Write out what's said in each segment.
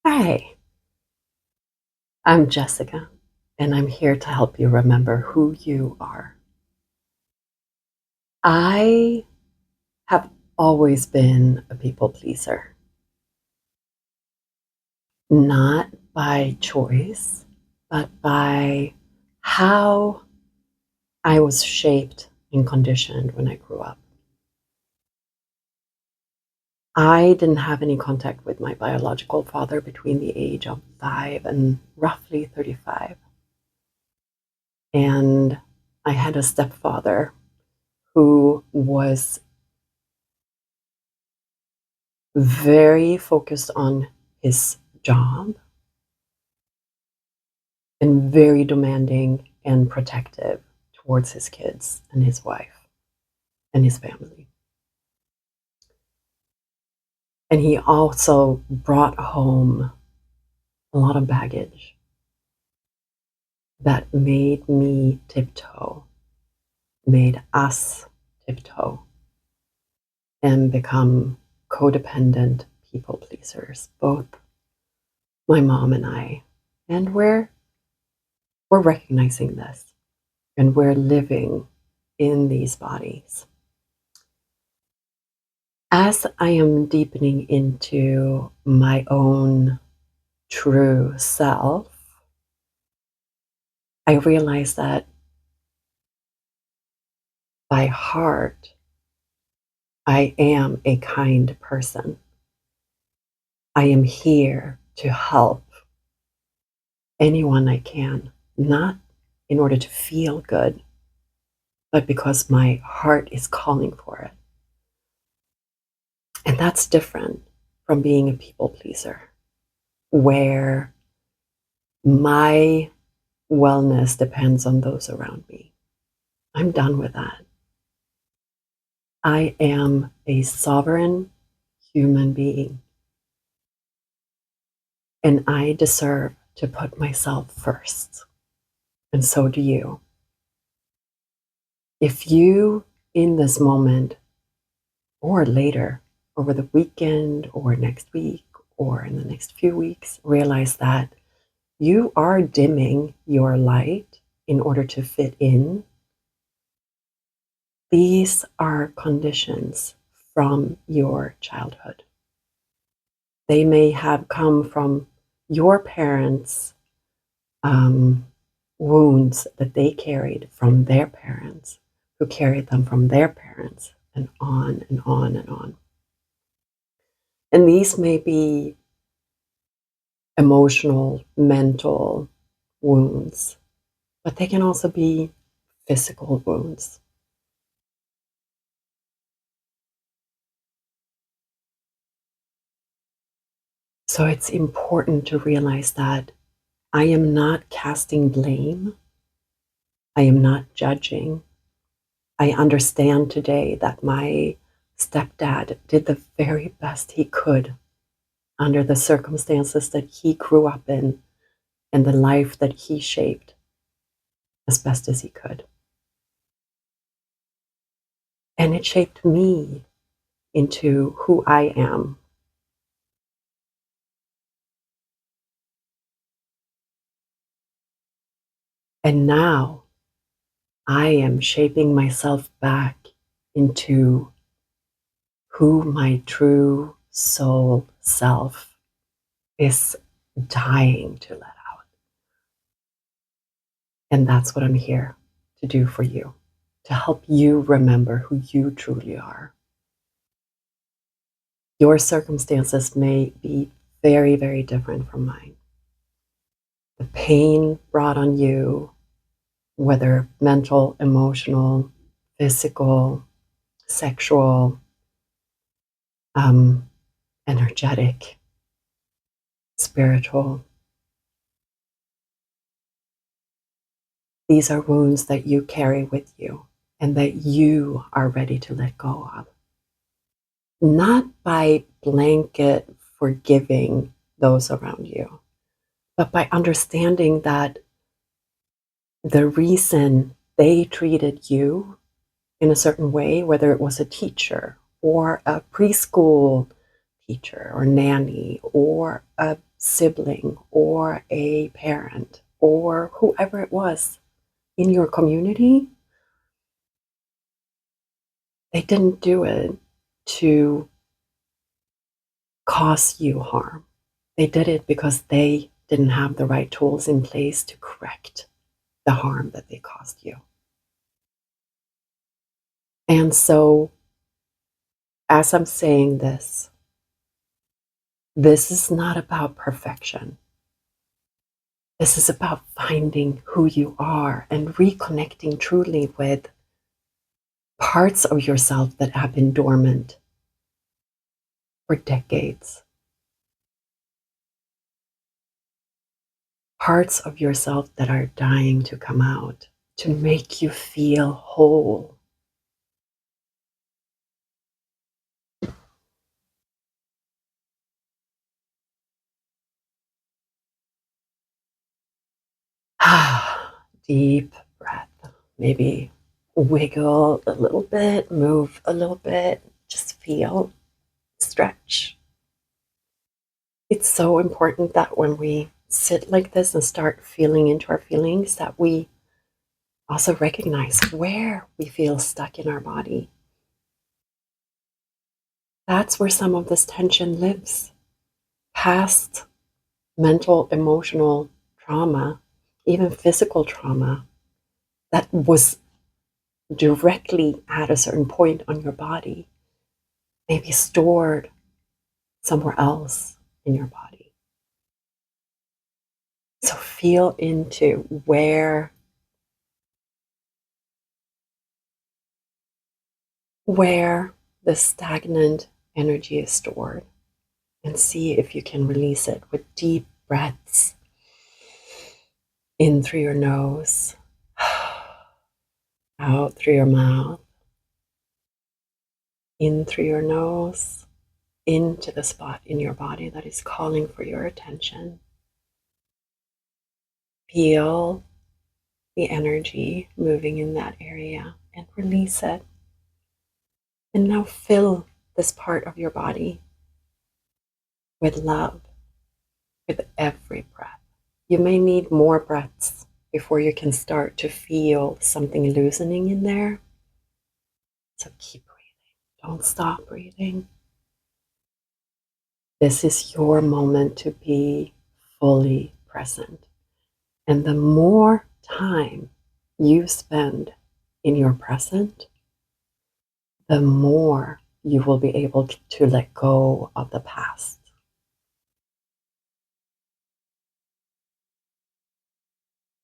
Hi, I'm Jessica, and I'm here to help you remember who you are. I have always been a people pleaser, not by choice, but by how I was shaped and conditioned when I grew up. I didn't have any contact with my biological father between the age of 5 and roughly 35. And I had a stepfather who was very focused on his job and very demanding and protective towards his kids and his wife and his family. And he also brought home a lot of baggage that made me tiptoe, made us tiptoe, and become codependent people pleasers, both my mom and I. And we're recognizing this and we're living in these bodies. As I am deepening into my own true self, I realize that by heart, I am a kind person. I am here to help anyone I can, not in order to feel good, but because my heart is calling for it. And that's different from being a people pleaser, where my wellness depends on those around me. I'm done with that. I am a sovereign human being, and I deserve to put myself first. And so do you. If you, in this moment, or later, over the weekend, or next week, or in the next few weeks, realize that you are dimming your light in order to fit in, these are conditions from your childhood. They may have come from your parents' um, wounds that they carried from their parents, who carried them from their parents, and on and on and on. And these may be emotional, mental wounds, but they can also be physical wounds. So it's important to realize that I am not casting blame, I am not judging. I understand today that my stepdad did the very best he could under the circumstances that he grew up in and the life that he shaped as best as he could. And it shaped me into who I am. And now I am shaping myself back into who my true soul self is dying to let out. And that's what I'm here to do for you, to help you remember who you truly are. Your circumstances may be very, very different from mine. The pain brought on you, whether mental, emotional, physical, sexual, um, energetic, spiritual, these are wounds that you carry with you and that you are ready to let go of. Not by blanket forgiving those around you, but by understanding that the reason they treated you in a certain way, whether it was a teacher or a preschool teacher or nanny or a sibling or a parent or whoever it was in your community, they didn't do it to cause you harm. They did it because they didn't have the right tools in place to correct the harm that they caused you. And so, as I'm saying this is not about perfection. This is about finding who you are and reconnecting truly with parts of yourself that have been dormant for decades, parts of yourself that are dying to come out to make you feel whole. Deep breath. Maybe wiggle a little bit, move a little bit, just feel, stretch. It's so important that when we sit like this and start feeling into our feelings, that we also recognize where we feel stuck in our body. That's where some of this tension lives. Past mental, emotional trauma, even physical trauma that was directly at a certain point on your body, maybe stored somewhere else in your body. So feel into where the stagnant energy is stored and see if you can release it with deep breaths in through your nose, out through your mouth, in through your nose, into the spot in your body that is calling for your attention. Feel the energy moving in that area and release it. And now fill this part of your body with love with every breath. You may need more breaths before you can start to feel something loosening in there. So keep breathing. Don't stop breathing. This is your moment to be fully present. And the more time you spend in your present, the more you will be able to let go of the past.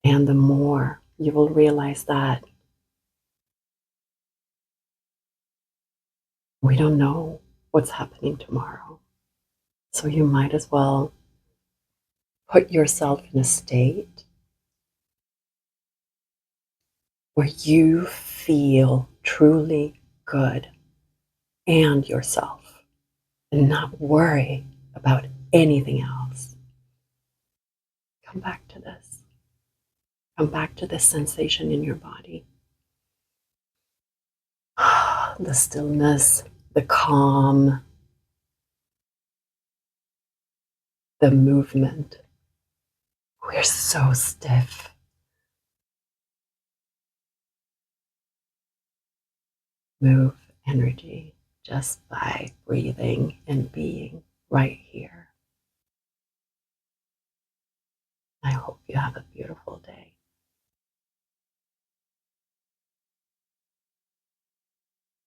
And the more you will realize that we don't know what's happening tomorrow. So you might as well put yourself in a state where you feel truly good and yourself and not worry about anything else. Come back to this. Come back to this sensation in your body. The stillness, the calm, the movement. We're so stiff. Move energy just by breathing and being right here. I hope you have a beautiful day.